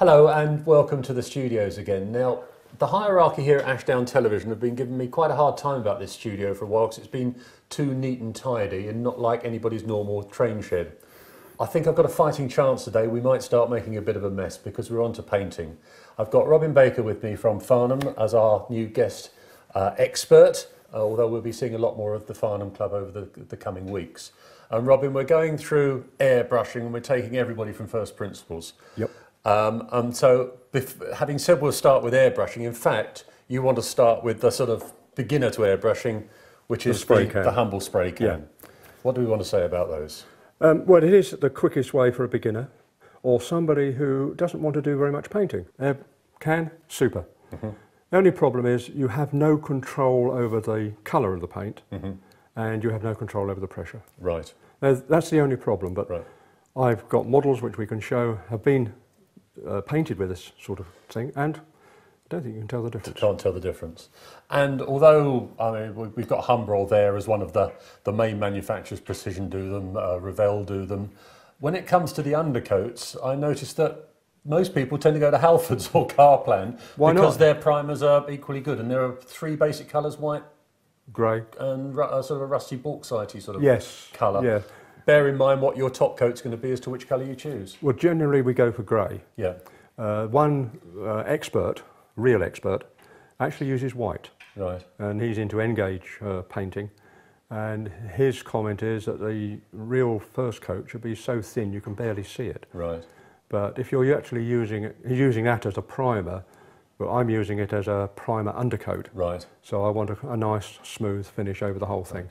Hello and welcome to the studios again. Now, the hierarchy here at Ashdown Television have been giving me quite a hard time about this studio for a while because it's been too neat and tidy and not like anybody's normal train shed. I think I've got a fighting chance today. We might start making a bit of a mess because we're on to painting. I've got Robin Baker with me from Farnham as our new guest expert, although we'll be seeing a lot more of the Farnham Club over the coming weeks. And Robin, we're going through airbrushing and we're taking everybody from first principles. Yep. So having said we'll start with airbrushing, in fact, you want to start with the sort of beginner to airbrushing, which is the humble spray can. Yeah. What do we want to say about those? Well, it is the quickest way for a beginner or somebody who doesn't want to do very much painting. Can, super. Mm-hmm. The only problem is you have no control over the colour of the paint, mm-hmm. and you have no control over the pressure. Right. That's the only problem, but right. I've got models which we can show have been painted with this sort of thing, and I don't think you can tell the difference. Can't tell the difference. And although we've got Humbrol there as one of the main manufacturers, Precision do them, Revell do them. When it comes to the undercoats, I noticed that most people tend to go to Halfords or Carplan because their primers are equally good, and there are three basic colours: white, grey, and sort of a rusty bauxite-y sort of colour. Yeah. Bear in mind what your top coat's going to be as to which colour you choose. Well, generally we go for grey. Yeah. One real expert, actually uses white. Right. And he's into N-gauge painting. And his comment is that the real first coat should be so thin you can barely see it. Right. But if you're actually using it, he's using that as a primer, but I'm using it as a primer undercoat. Right. So I want a nice smooth finish over the whole thing.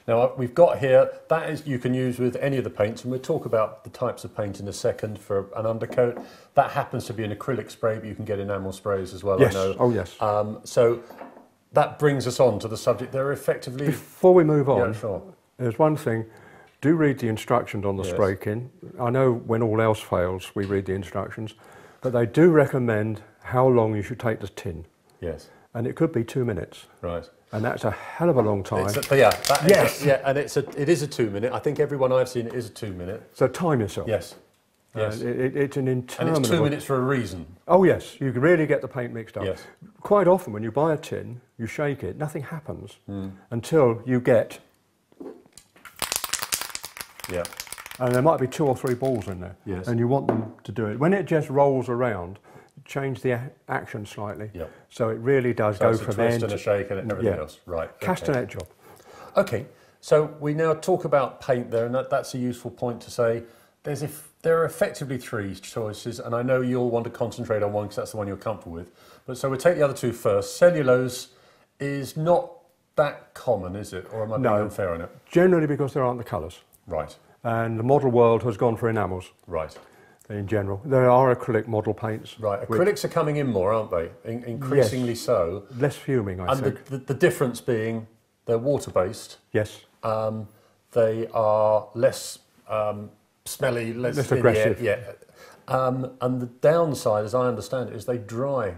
Now we've got here, that is you can use with any of the paints, and we'll talk about the types of paint in a second for an undercoat. That happens to be an acrylic spray, but you can get enamel sprays as well, yes. I know. Oh yes. So that brings us on to the subject. They're effectively... Before we move on, yeah, sure. There's one thing. Do read the instructions on the spray can. I know when all else fails, we read the instructions, but they do recommend how long you should take the tin. Yes. And it could be 2 minutes. Right. And that's a hell of a long time. And it is a 2 minute. I think everyone I've seen is a 2 minute. So time yourself. Yes. Yes. It's an interminable... And it's 2 minutes for a reason. Oh yes, you can really get the paint mixed up. Yes. Quite often when you buy a tin, you shake it, nothing happens until you get... Yeah. And there might be 2 or 3 balls in there. Yes. And you want them to do it. When it just rolls around, change the action slightly. Yep. So it really does go from end to... a twist and a shake and everything else. Right. Castanet job. Okay. So we now talk about paint there, and that's a useful point to say. There are effectively 3 choices, and I know you'll want to concentrate on one because that's the one you're comfortable with. But so we'll take the other 2 first. Cellulose is not that common, is it? Or am I being unfair on it? Generally because there aren't the colours. Right. And the model world has gone for enamels. Right. In general. There are acrylic model paints. Right. Acrylics are coming in more, aren't they? Increasingly so. Less fuming, I think. And the difference being they're water-based. Yes. They are less smelly, less aggressive. Yeah. And the downside, as I understand it, is they dry.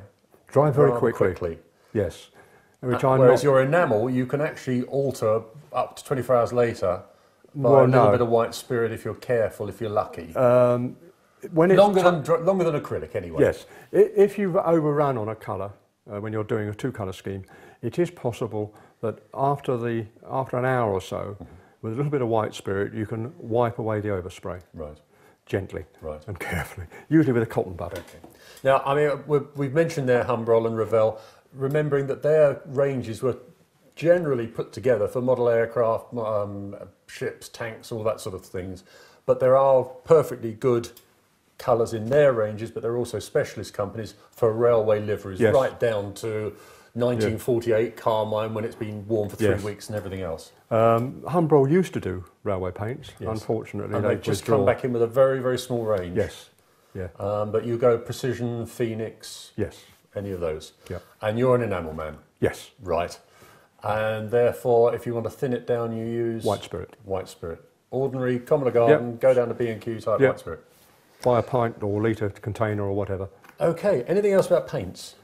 Dry very quickly. Yes. Whereas your enamel, you can actually alter up to 24 hours later by a little bit of white spirit if you're careful, if you're lucky. When it's longer than acrylic, anyway. Yes. If you've overrun on a colour when you're doing a 2-colour scheme, it is possible that after an hour or so, with a little bit of white spirit, you can wipe away the overspray. Right. Gently. Right. And carefully. Usually with a cotton bud. Okay. Now, I mean, we've mentioned there Humbrol and Revell, remembering that their ranges were generally put together for model aircraft, ships, tanks, all that sort of things. But there are perfectly good colours in their ranges, but there are also specialist companies for railway liveries, right down to 1948 carmine when it's been worn for 3 weeks and everything else. Humbrol used to do railway paints, unfortunately. And they've just come back in with a very, very small range. Yes. Yeah. But you go Precision, Phoenix, any of those. Yeah. And you're an enamel man. Yes. Right. And therefore, if you want to thin it down, you use... White spirit. White spirit. Ordinary, common garden, go down to B&Q type white spirit. Buy a pint or litre container or whatever. Okay, anything else about paints?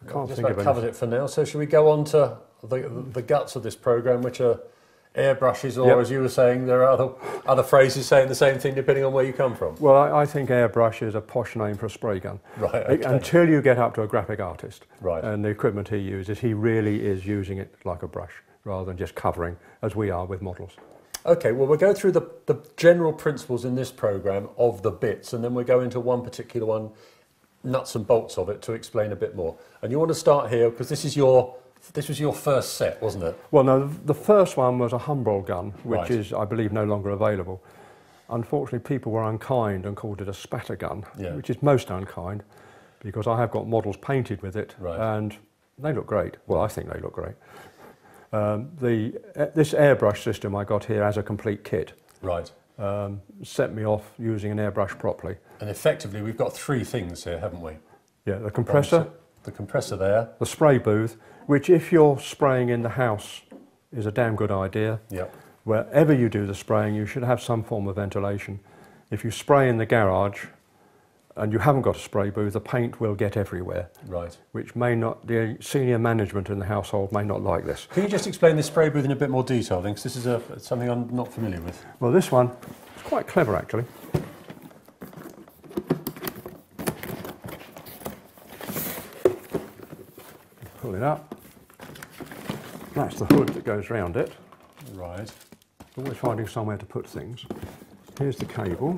I can't just think of about covered it for now. So should we go on to the guts of this programme, which are airbrushes, or as you were saying, there are other phrases saying the same thing depending on where you come from. Well, I think airbrush is a posh name for a spray gun. Right. Okay. Until you get up to a graphic artist. Right. And the equipment he uses, he really is using it like a brush rather than just covering, as we are with models. Okay, well, we'll go through the general principles in this programme of the bits, and then we'll go into one particular one, nuts and bolts of it, to explain a bit more. And you want to start here, because this was your first set, wasn't it? Well, no, the first one was a Humbrol gun, which Right. is, I believe, no longer available. Unfortunately, people were unkind and called it a spatter gun, which is most unkind, because I have got models painted with it, and they look great. Well, I think they look great. This airbrush system I got here as a complete kit. Right. Set me off using an airbrush properly. And effectively, we've got three things here, haven't we? Yeah, the compressor, the compressor there. the spray booth, which if you're spraying in the house is a damn good idea. Yep. Wherever you do the spraying, you should have some form of ventilation. If you spray in the garage and you haven't got a spray booth, the paint will get everywhere. Right. Which may not, the senior management in the household may not like this. Can you just explain this spray booth in a bit more detail then? Because this is something I'm not familiar with. Well, this one is quite clever actually. Pull it up. That's the hood that goes round it. Right. Always finding somewhere to put things. Here's the cable,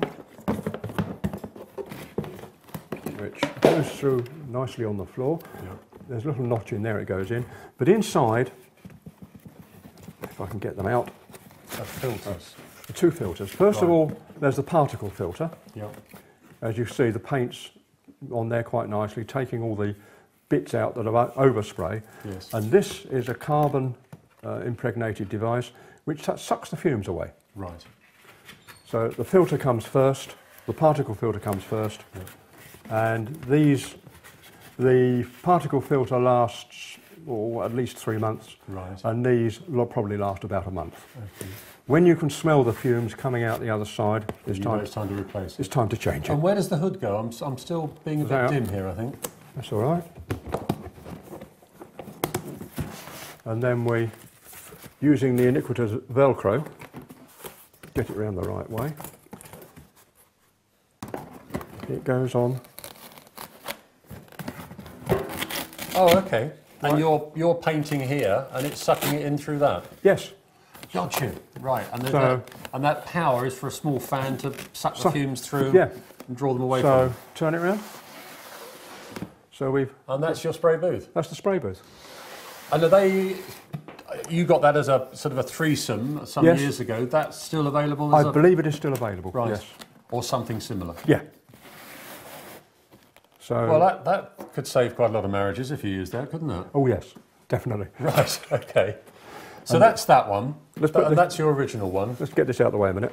which goes through nicely on the floor. Yep. There's a little notch in there it goes in. But inside, if I can get them out, Filters. the two filters. First of all, there's the particle filter. Yep. As you see, the paint's on there quite nicely, taking all the bits out that are overspray. Yes. And this is a carbon impregnated device which sucks the fumes away. Right. So the filter comes first, the particle filter comes first, and the particle filter lasts at least 3 months, and these will probably last about a month. Okay. When you can smell the fumes coming out the other side, it's time to replace it. It's time to change it. And where does the hood go? I'm still being a bit dim here, I think. That's all right. And then we, using the iniquitous Velcro, get it round the right way. It goes on. Oh, okay. And you're painting here, and it's sucking it in through that. Yes. Gotcha. Right. And So, that power is for a small fan to suck the fumes through and draw them away from So you. turn it round. So And that's your spray booth. that's the spray booth. And you got that as a sort of a threesome some years ago. That's still available? I believe it is still available. Right. Yes. Or something similar. Yeah. So. Well, that could save quite a lot of marriages if you used that, couldn't it? Oh yes, definitely. Right. Okay. So that's that one. And That's your original one. Let's get this out of the way a minute.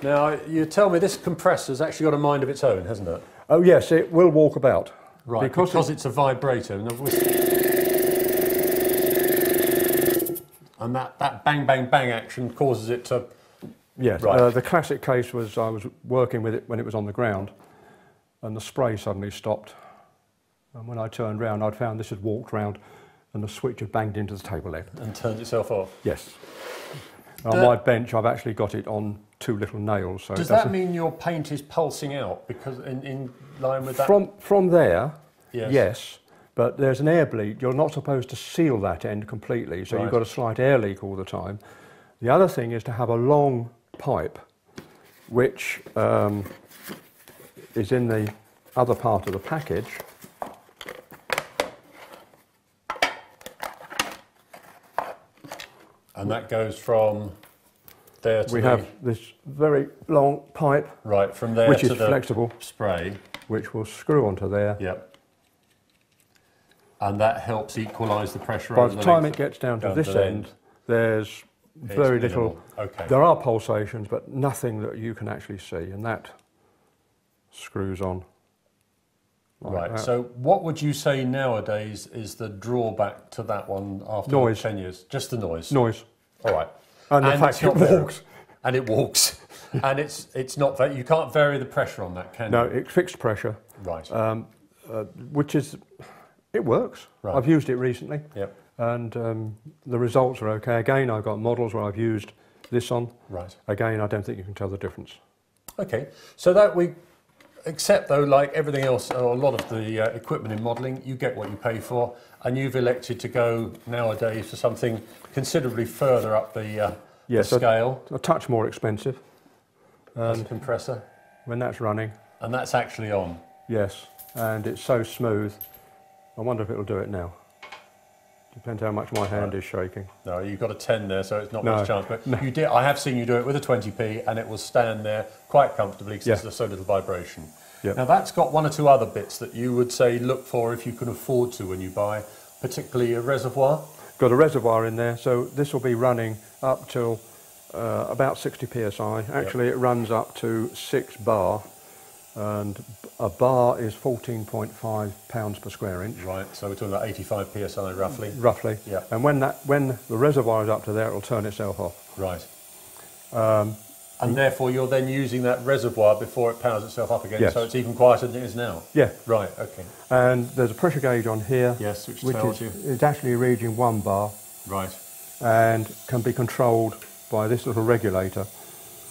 Now, you tell me this compressor's actually got a mind of its own, hasn't it? Oh yes, it will walk about. Right, because it's a vibrator. And that bang, bang, bang action causes it to... Yes, Right. The classic case was I was working with it when it was on the ground and the spray suddenly stopped. And when I turned round, I'd found this had walked round and the switch had banged into the table leg. And turned itself off. Yes. On my bench, I've actually got it on 2 little nails. So does that mean your paint is pulsing out because in line with that? From there, Yes. yes, but there's an air bleed. You're not supposed to seal that end completely, so you've got a slight air leak all the time. The other thing is to have a long pipe, which is in the other part of the package. And that goes from there to We have this very long pipe, right, from there which to is the flexible, spray. which will screw onto there. Yep. And that helps equalise the pressure By over the the time length. it gets down to down this to the end, there's very little. minimal. Okay. There are pulsations, but nothing that you can actually see, and that screws on. like Right, that. so what would you say nowadays is the drawback to that one after Noise. 10 years? Just the noise? Noise. All right. And the it's fact not it variable. walks. And it walks. And it's not that you can't vary the pressure on that, can No, you? it's fixed pressure, Right. which is, it works. Right. I've used it recently. Yep. and the results are okay. Again, I've got models where I've used this on. Right. Again, I don't think you can tell the difference. Okay, so that we accept though, like everything else, or a lot of the equipment in modelling, you get what you pay for, and you've elected to go nowadays for something considerably further up the scale. A touch more expensive. As a compressor. When that's running. And that's actually on. Yes, and it's so smooth. I wonder if it'll do it now. Depends how much my hand is shaking. No, you've got a 10 there, so it's not No, much chance. But no. you did. I have seen you do it with a 20p, and it will stand there quite comfortably because there's so little vibration. Yep. Now that's got one or two other bits that you would say look for if you can afford to when you buy, particularly a reservoir. Got a reservoir in there, so this will be running up till about 60 psi. Actually, it runs up to 6 bar. And a bar is 14.5 pounds per square inch. Right, so we're talking about 85 psi roughly. Roughly. Yeah. And when the reservoir is up to there, it'll turn itself off. Right. And therefore, you're then using that reservoir before it powers itself up again, so it's even quieter than it is now. Yeah. Right. Okay. And there's a pressure gauge on here. Yes, which tells you. It's actually reading 1 bar. Right. And can be controlled by this little regulator.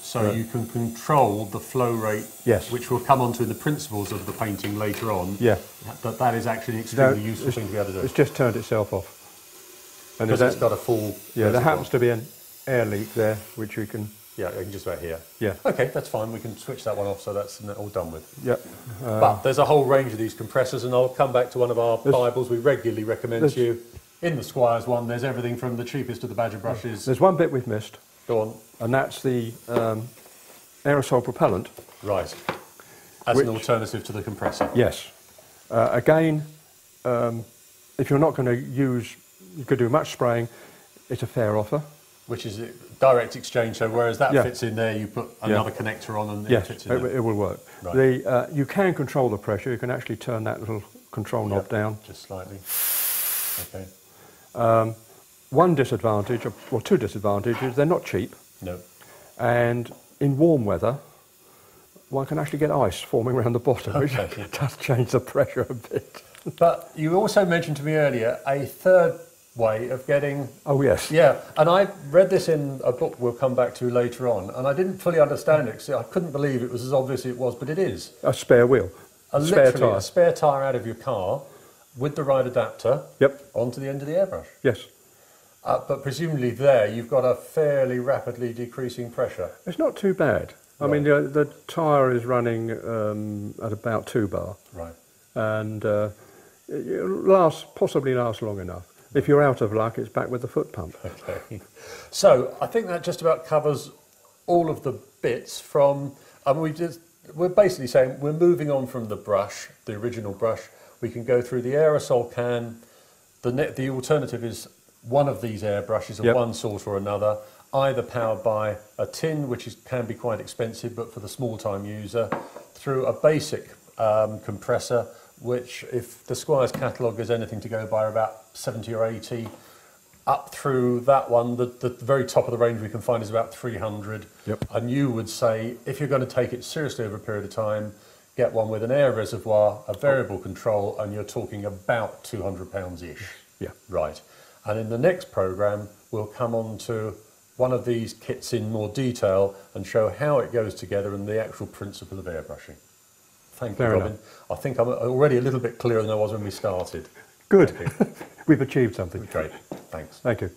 So you can control the flow rate, which we'll come on to in the principles of the painting later on. Yeah. That is actually an extremely useful thing to be able to do. It's just turned itself off. And because it's got a full reservoir. There happens to be an air leak there, which we can... Yeah, you can just about here. Yeah. Okay, that's fine. We can switch that one off, so that's all done with. Yep. But there's a whole range of these compressors, and I'll come back to one of our Bibles we regularly recommend to you. In the Squires one, there's everything from the cheapest of the Badger brushes. There's one bit we've missed. Go on. And that's the aerosol propellant. Right. As an alternative to the compressor. Yes. Again, if you're not going to use, you could do much spraying, it's a fair offer. Which is a direct exchange, so whereas that fits in there, you put another connector on and it fits in there. It will work. Right. You can control the pressure, you can actually turn that little control knob down. Just slightly. Okay. One disadvantage, or two disadvantages, they're not cheap. No. And in warm weather, one can actually get ice forming around the bottom, which does change the pressure a bit. But you also mentioned to me earlier a third way of getting... Oh, yes. Yeah, and I read this in a book we'll come back to later on, and I didn't fully understand it, because I couldn't believe it was as obvious as it was, but it is. A spare wheel. Literally a spare tyre out of your car with the right adapter onto the end of the airbrush. Yes. But presumably there you've got a fairly rapidly decreasing pressure. It's not too bad. I mean, the tyre is running at about 2 bar. Right. And it'll possibly last long enough. If you're out of luck, it's back with the foot pump. Okay. So I think that just about covers all of the bits from... I mean, we're basically saying we're moving on from the brush, the original brush. We can go through the aerosol can. The alternative is one of these airbrushes of one sort or another, either powered by a tin, which can be quite expensive, but for the small-time user, through a basic compressor, which, if the Squires catalogue is anything to go by, are about 70 or 80, up through that one, the very top of the range we can find is about 300. Yep. And you would say, if you're going to take it seriously over a period of time, get one with an air reservoir, a variable control, and you're talking about £200-ish. Yeah. Right. And in the next programme, we'll come on to one of these kits in more detail and show how it goes together and the actual principle of airbrushing. Thank you, Robin. I think I'm already a little bit clearer than I was when we started. Good. We've achieved something. Great. Thanks. Thank you.